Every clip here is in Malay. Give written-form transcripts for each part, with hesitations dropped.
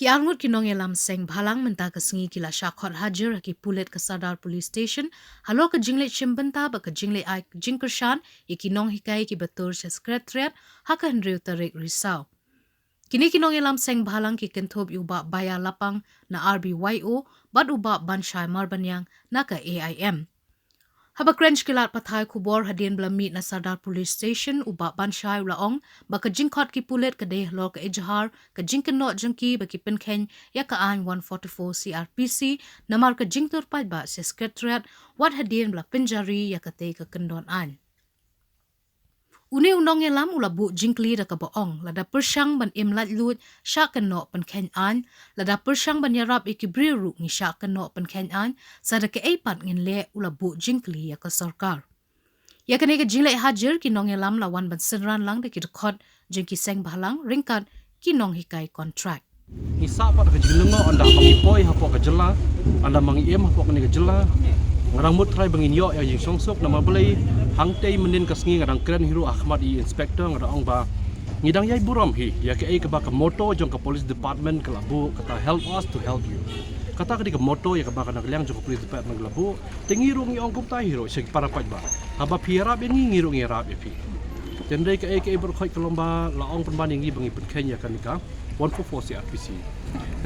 Yangut kinong elam seng bhalang menta kasengi kila syakot hajar ki pulet ke Sadar Police Station halo ke jingle chimbenta ba ke jingle ai jingkershan ikinong hikai ki betul se sekretariat haka Henry Tarik Risau. Kini kinong elam seng bhalang ki kentob uba baya lapang na RBYO bad uba banshai marbanyang na ka AIM. Haba crench kilat pathai kubor hadin blamit na Sadar Police Station uba banshai ulaong baka jingkot ki pulet ke deh lor ke ejhar ke jingkenot jengki baki penken ya ka an 144 CRPC namar ke jingtur pai ba se sekretariat wat hadin bla penjari ya ka te ke kendon an. Uni undong elam ula bu jingkli da ka boong lada persyang ban imlat lut syak kenok penken an lada persyang ban yarap ikibriru ni syak kenok penken an sada ke eipat ngin le ula bu jingkli ya ka sarkar. Ya kene ke jingle hajar kinong elam lawan ban senran lang de ki rekod jengki seng balang ringkat kinong hikai kontrak. Isa pa ka jilengo anda mangipoi hapo ka jela anda mangiem hapo ka ni ka jela ngarang mut try bangin yo ya jing songsok nama belai hangtei menin kasngi ngarang kren hero Ahmad I inspector ngarang ba ngidang yai buram hi ya ke ba ka moto jong ka police department ka labu kata help us to help you kata ka di ka moto ya ka ba ka nagliang jong ka police department ka labu tengiru ngi ong kumta hero sig para pat ba haba piarap yang ngiru ngi rap fi tendai ka berkhoi kalomba laong penbanding ngi bangi penkenya kan ka 144 CRPC.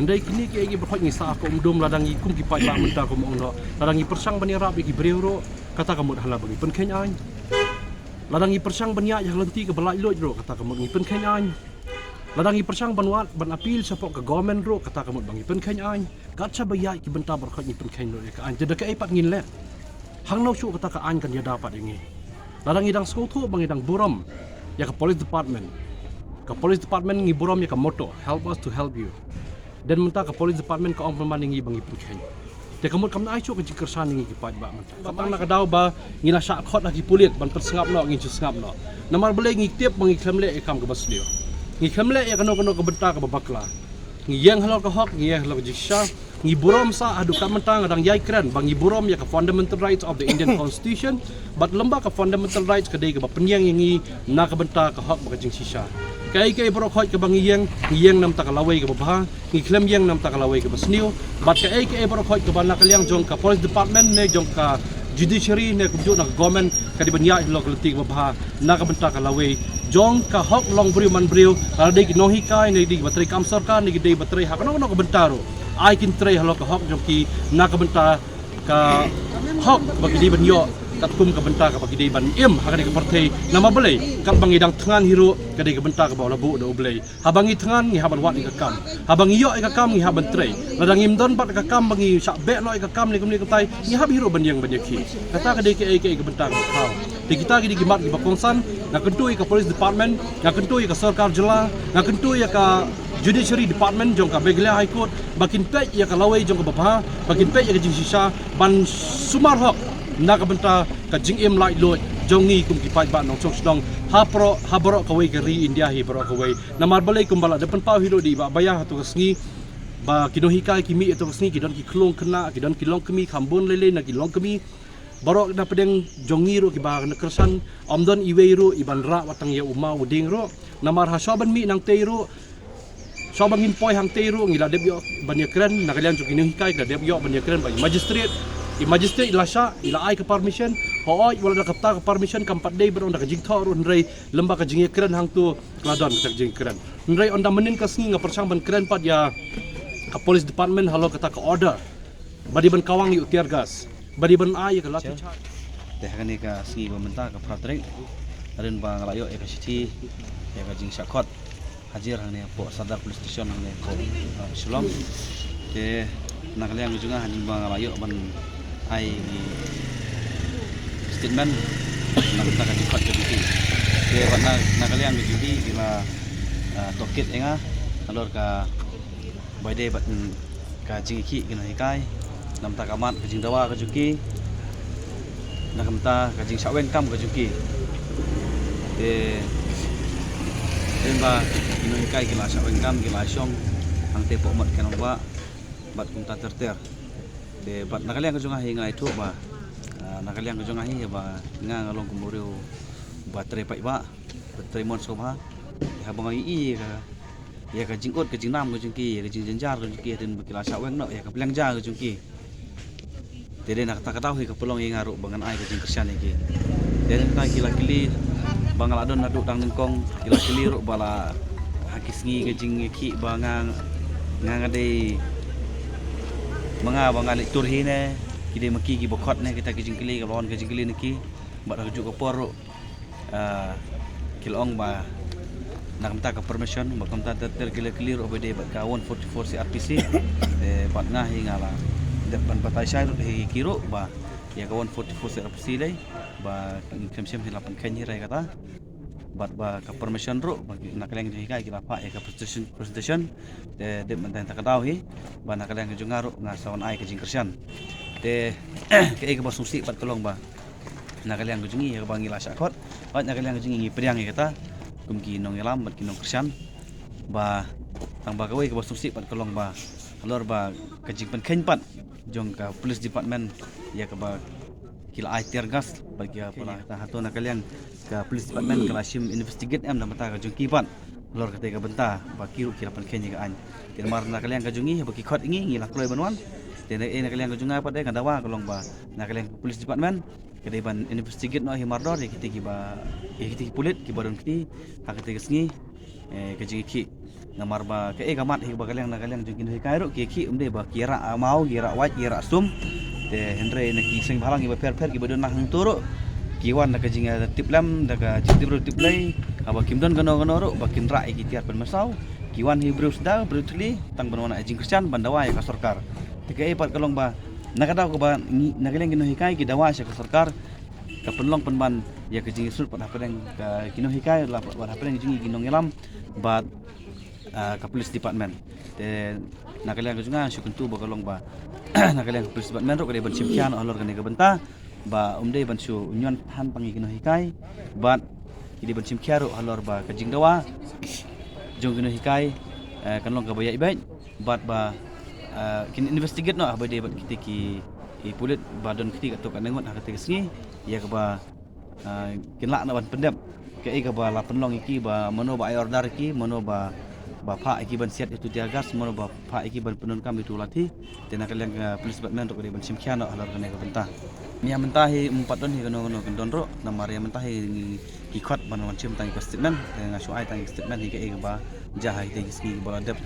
Andai kini ke igi berkhoi ngi sa ko umdum ladang i kum ki pai ba menta ko mongno ladang i persang bani rap ki breuro kata kamu hala bangi penkenya ai ladang i persang bania yang lenti ke belai loj ro kata kamu ngi penkenya ai ladang i persang banwat ban apil sapok ke government ro kata kamu bangi penkenya ai gatsa bayai ki benta berkhoi ngi penkenya ro ka an jeda ke pat ngin le hang no su kata ka an kan dia dapat ini ladang idang skotho bang idang buram ya ke police department ngi buram ya ke moto help us to help you dan menta ke police department ka ong pemanding ngi bangi puthen te kamut kam ai chu ke jikersan ngi ki pat ba menta kapang na kadaw ba ngi na syak khot lagi pulit ban persngap no ngi sngap no namar bele ngi tiep bangi klemle e kam ke baslio ngi klemle ya kano ke benta ke babakla ngi yang halo ke hok ngi halo ke jiksa ngi buram sa adu kam menta ngadang yai kren bangi buram ya ke fundamental rights of the Indian constitution but lembah ke fundamental rights ke dei ke penyang ngi na ke benta ke hok ba jing sisa kai bro khoi ke bangi yang nam tak lawai ke babha ngi klem yang nam tak lawai ke basniu bat kai bro khoi ke bana kaliang jong ka police department ne jong ka judiciary ne ku na government ka di banya local tik babha na ka benta ka lawai jong ka hok long briu man briu ala dei ki nohi kai ne di batri kam sarkar ne dei batri hak no ka bentaro ai kin tre halo ka hok jong ki na ka benta ka hok bagi di banyo kum ka benta ka bagi ban im ha ka partai nama belai kat bangi dang thangan hiro ka dei ka benta ka bawla bu do belai habangi thangan ngi haban wat ka kam habangi yo ka kam ngi haban trei ladang im don bat ka kam bangi sak be no ka kam ni kum ni kai ngi hab hiro ban yang ki kata ka dei ka benta ka kau di kita gi mat gi bakongsan na kentui ka police department na kentui ka sarkar jela na kentui ka judiciary department jong ka begla high court bakin pe ya ka lawai jong ka babha bakin pe ya ka jing sisa ban sumar hok na ka benta ka jing im lai loi jongi kum ki pai ba nong chong sdong habro ka wei ka ri India hi bro ka wei na mar balai kum bala depan pau hiro di ba baya hatu ka sngi ba kino hikai ki mi eto ka sngi ki don ki klong kena ki don ki long kemi khambon lele na ki long kemi baro na pedeng jongi ro ki ba na kersan omdon iwei ro iban ra watang ya uma uding ro na mar ha soban mi nang te ro soban ngin poi hang te ro ngila debyo banya kren na kalian kino hikai ka debyo banya kren ba magistrate magistrate ilasha ila ai ke permission hooi wala da kapta ke permission kam pat day beron da jing thor nrei lembah ka jing kren hang tu kladon ka jing kren nrei onda menin ka sngi nga persang ban kren pat ya ka police department halo kata ka order badi ban kawang yu tiar gas badi ban ai ka lati cha teh kani ka sngi ba menta ka patrek arin ba ngalayo e ka siti ya ka jing sakot hajar hang ne po Sadar police station hang ne ko Sulom te nakaliang juga hanin ba ngalayo ban ai statement nak tak cepat ke biti dia warna nakalian di biti bila tokit enga alor ka baide bat ka jingki kena hikai nam tak amat ke jingdawa ke juki nak kamta ka jing sawen kam ke juki de demba kena hikai kila sawen kam kila syong ang te pomat kenong ba bat kumta terter de bat nakaliang ke junga hinga itu ba nakaliang ke junga hi ba nga ngalong kumuriu baterai pai ba baterai mon soba habang ai ka ya ka jing ot ka jing nam ka jing ki ya ka jing jenjar ka jing ki den bakila saweng no ya ka belanja ka jing ki tede nak tak tahu ka pelong yang ngaru bangan ai ka jing kersian iki den ta kila kili bangal adon nadu tang nengkong kila kili ro bala hakisngi ka jing ki bangang ngangade mga bangal turhine kide maki ki bokot ne kita kijing kili ka lawan kijing kili niki ba ra juk ka poro kilong ba nak minta ka permission ba kamta ter kili ro bede ba ka 144 CRPC bat ngah hingala depan batai sai ro hi kiro ba ya ka 144 CRPC dai ba kem-sem hilapan kanyi rai kata bat ba ka permission ro nak leng hi kai kila pa ya ka presentation de mantan tak tahu hi ba nak leng jungaro ngasawan ai kijing kersian te ke ke basusi pat kolong ba nakaliang gujungi ya bangi la syakot bat nakaliang gujungi priang kata kumki nong yalam bat kinong kersian ba tang ba gawe ke basusi pat kolong ba alor ba kajing pen pat jong ka police department ya ke ba kila ai tear gas bagi apa ta hato nakaliang ka police department kala sim investigate am mata ka jong kipat alor kate ka benta ba kiru kila pen kenya ka an tilmar nakaliang gujungi bagi khot ingi ngila kloi banwan tene nakaliang gujunga pat kan dawa kolong ba nakaliang police department kedai ban investigate no himardor ya kita kiba ya kita pulit kibaron kiti hak kita kesngi kejing ki namar ba ke gamat hi ba kaliang jungkin hi kairo ki umde ba kira mau kira wat kira sum te hendre neki sing balang iba per kiba don nang turo kiwan nak kejing tiplam daga jitibro tiplai aba kimdon gono ro ba kindra ki tiar pen masau kiwan hi brus da brutli tang banwana jing kristian bandawa ya ka sarkar tike pat kalong ba nakadaw ko ba nagaling ginuhikay kidawa siya ka sarkar kapenlong penban ya kejing isut pat hapen ka ginuhikay la pat hapen jing ginong ilam bat ka police department te nagaling junga syukuntu ba kalong ba nagaling police department ro kade ban simkian olor kane ka benta ba umde ban su unyon han pangi ginuhikay bat kide ban simkiaro olor ba kajing dawa jong ginuhikay kanlong ka baya ibait bat ba kin investigate no abade bat kita ki pulit badon kiti katok anengot hak kiti sengi ya ka ba kin lak na ban pendem ke ka ba la penlong iki ba mono ba order ki mono ba pa iki ban siat itu tiagas mono ba pa iki ban penun kam itu lati tena kalian police department ro ban simkian no halor kene ka bentah mia mentahi empat don hi kono kendon ro namar ya mentahi ki khot ban wan sim tang statement ngasu ai tang statement hi ke ba jahai te ski bola dep